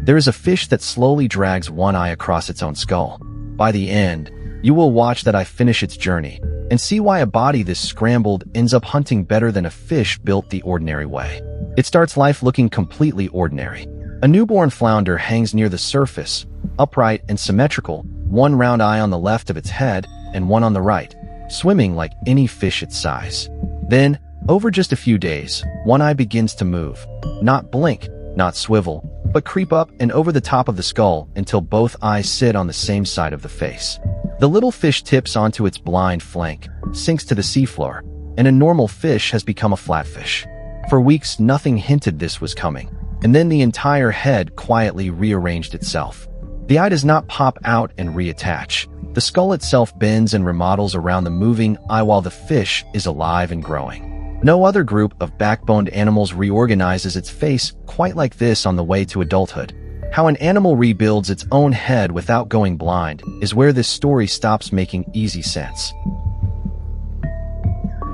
There is a fish that slowly drags one eye across its own skull. By the end, you will watch that eye finish its journey and see why a body this scrambled ends up hunting better than a fish built the ordinary way. It starts life looking completely ordinary. A newborn flounder hangs near the surface, upright and symmetrical, one round eye on the left of its head and one on the right, swimming like any fish its size. Then, over just a few days, one eye begins to move. Not blink, not swivel, but creep up and over the top of the skull until both eyes sit on the same side of the face. The little fish tips onto its blind flank, sinks to the seafloor, and a normal fish has become a flatfish. For weeks, nothing hinted this was coming, and then the entire head quietly rearranged itself. The eye does not pop out and reattach. The skull itself bends and remodels around the moving eye while the fish is alive and growing. No other group of backboned animals reorganizes its face quite like this on the way to adulthood. How an animal rebuilds its own head without going blind is where this story stops making easy sense.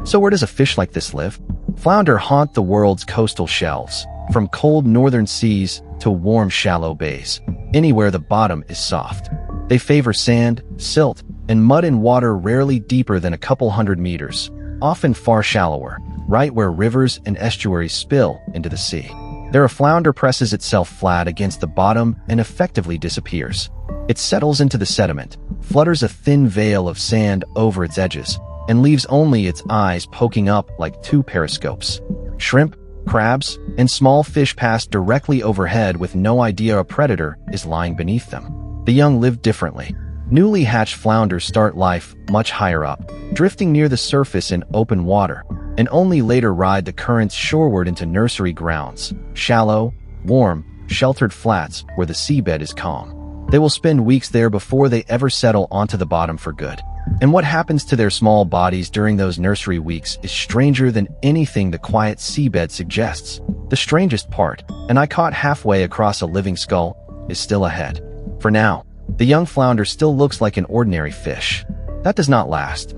So where does a fish like this live? Flounder haunt the world's coastal shelves, from cold northern seas to warm shallow bays, anywhere the bottom is soft. They favor sand, silt, and mud in water rarely deeper than a couple hundred meters, often far shallower, right where rivers and estuaries spill into the sea. There a flounder presses itself flat against the bottom and effectively disappears. It settles into the sediment, flutters a thin veil of sand over its edges, and leaves only its eyes poking up like two periscopes. Shrimp, crabs, and small fish pass directly overhead with no idea a predator is lying beneath them. The young live differently. Newly hatched flounders start life much higher up, drifting near the surface in open water, and only later ride the currents shoreward into nursery grounds, shallow, warm, sheltered flats where the seabed is calm. They will spend weeks there before they ever settle onto the bottom for good. And what happens to their small bodies during those nursery weeks is stranger than anything the quiet seabed suggests. The strangest part, and I caught halfway across a living skull, is still ahead. For now, the young flounder still looks like an ordinary fish. That does not last.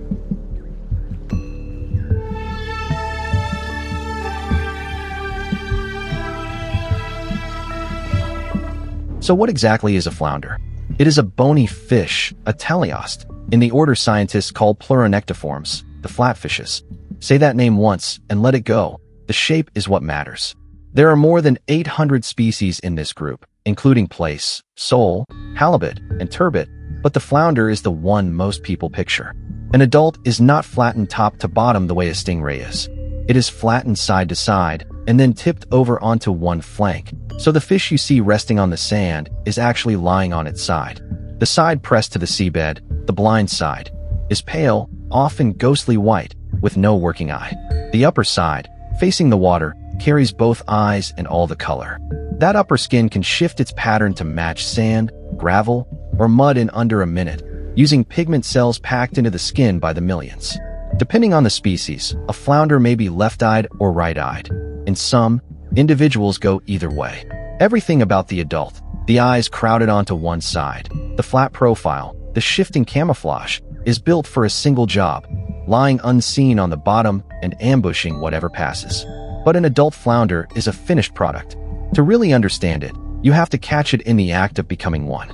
So what exactly is a flounder? It is a bony fish, a teleost, in the order scientists call pleuronectiforms, the flatfishes. Say that name once and let it go. The shape is what matters. There are more than 800 species in this group, including plaice, sole, halibut, and turbot, but the flounder is the one most people picture. An adult is not flattened top to bottom the way a stingray is. It is flattened side to side and then tipped over onto one flank, so the fish you see resting on the sand is actually lying on its side. The side pressed to the seabed, the blind side, is pale, often ghostly white, with no working eye. The upper side, facing the water, carries both eyes and all the color. That upper skin can shift its pattern to match sand, gravel, or mud in under a minute, using pigment cells packed into the skin by the millions. Depending on the species, a flounder may be left-eyed or right-eyed. In some, individuals go either way. Everything about the adult, the eyes crowded onto one side, the flat profile, the shifting camouflage, is built for a single job, lying unseen on the bottom and ambushing whatever passes. But an adult flounder is a finished product. To really understand it, you have to catch it in the act of becoming one.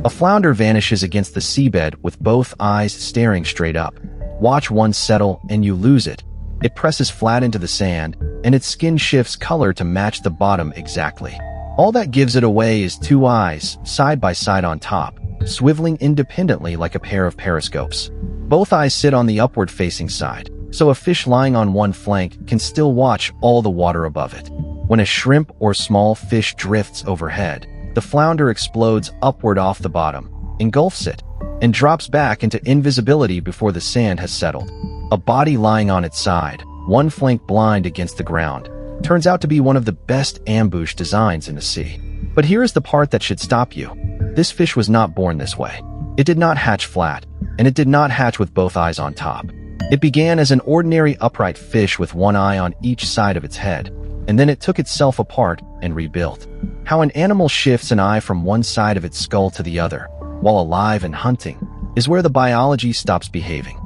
A flounder vanishes against the seabed with both eyes staring straight up. Watch one settle and you lose it. It presses flat into the sand, and its skin shifts color to match the bottom exactly. All that gives it away is two eyes, side by side on top, swiveling independently like a pair of periscopes. Both eyes sit on the upward-facing side, so a fish lying on one flank can still watch all the water above it. When a shrimp or small fish drifts overhead, the flounder explodes upward off the bottom, engulfs it, and drops back into invisibility before the sand has settled. A body lying on its side, one flank blind against the ground, turns out to be one of the best ambush designs in the sea. But here is the part that should stop you. This fish was not born this way. It did not hatch flat, and it did not hatch with both eyes on top. It began as an ordinary upright fish with one eye on each side of its head, and then it took itself apart and rebuilt. How an animal shifts an eye from one side of its skull to the other, while alive and hunting, is where the biology stops behaving.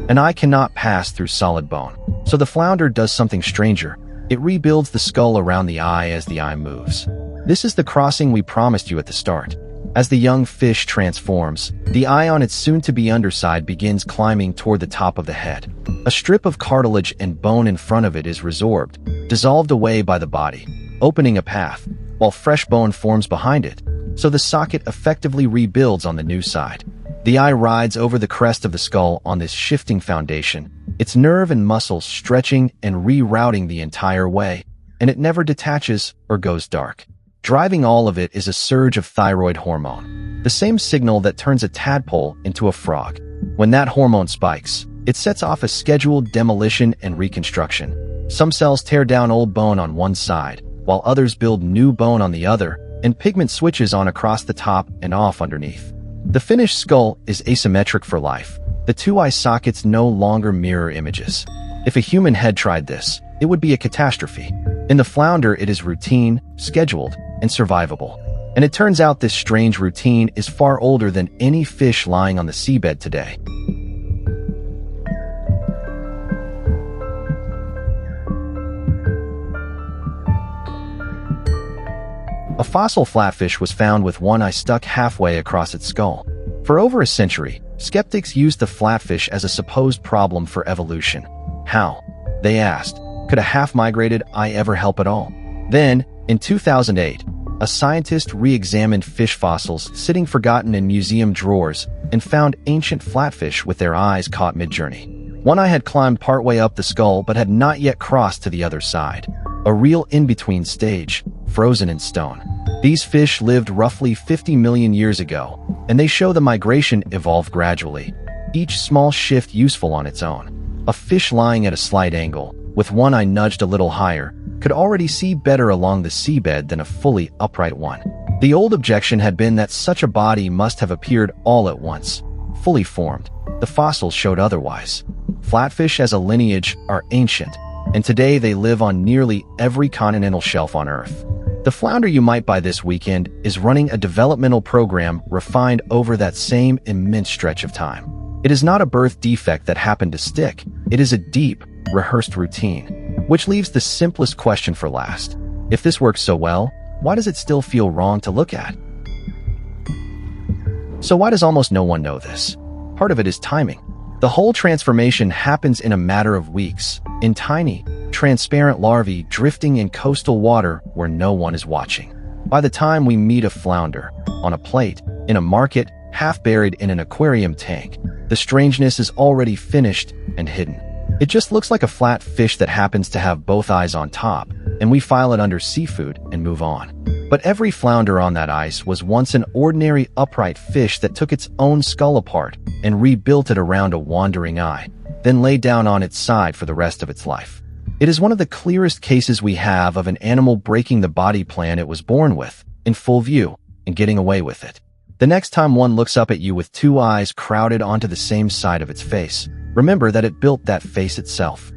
An eye cannot pass through solid bone, so the flounder does something stranger. It rebuilds the skull around the eye as the eye moves. This is the crossing we promised you at the start. As the young fish transforms, the eye on its soon-to-be underside begins climbing toward the top of the head. A strip of cartilage and bone in front of it is resorbed, dissolved away by the body, opening a path, while fresh bone forms behind it, so the socket effectively rebuilds on the new side. The eye rides over the crest of the skull on this shifting foundation, its nerve and muscles stretching and rerouting the entire way, and it never detaches or goes dark. Driving all of it is a surge of thyroid hormone, the same signal that turns a tadpole into a frog. When that hormone spikes, it sets off a scheduled demolition and reconstruction. Some cells tear down old bone on one side, while others build new bone on the other, and pigment switches on across the top and off underneath. The finished skull is asymmetric for life. The two eye sockets no longer mirror images. If a human head tried this, it would be a catastrophe. In the flounder, it is routine, scheduled, and survivable. And it turns out this strange routine is far older than any fish lying on the seabed today. A fossil flatfish was found with one eye stuck halfway across its skull. For over a century, skeptics used the flatfish as a supposed problem for evolution. How? They asked, could a half-migrated eye ever help at all? Then, in 2008, a scientist re-examined fish fossils sitting forgotten in museum drawers and found ancient flatfish with their eyes caught mid-journey. One eye had climbed partway up the skull but had not yet crossed to the other side. A real in-between stage, frozen in stone. These fish lived roughly 50 million years ago, and they show the migration evolved gradually, each small shift useful on its own. A fish lying at a slight angle, with one eye nudged a little higher, could already see better along the seabed than a fully upright one. The old objection had been that such a body must have appeared all at once, fully formed. The fossils showed otherwise. Flatfish as a lineage are ancient, and today they live on nearly every continental shelf on Earth. The flounder you might buy this weekend is running a developmental program refined over that same immense stretch of time. It is not a birth defect that happened to stick. It is a deep, rehearsed routine, which leaves the simplest question for last. If this works so well, why does it still feel wrong to look at? So why does almost no one know this? Part of it is timing. The whole transformation happens in a matter of weeks, in tiny, transparent larvae drifting in coastal water where no one is watching. By the time we meet a flounder, on a plate, in a market, half buried in an aquarium tank, the strangeness is already finished and hidden. It just looks like a flat fish that happens to have both eyes on top, and we file it under seafood and move on. But every flounder on that ice was once an ordinary upright fish that took its own skull apart and rebuilt it around a wandering eye, then lay down on its side for the rest of its life. It is one of the clearest cases we have of an animal breaking the body plan it was born with, in full view, and getting away with it. The next time one looks up at you with two eyes crowded onto the same side of its face, remember that it built that face itself.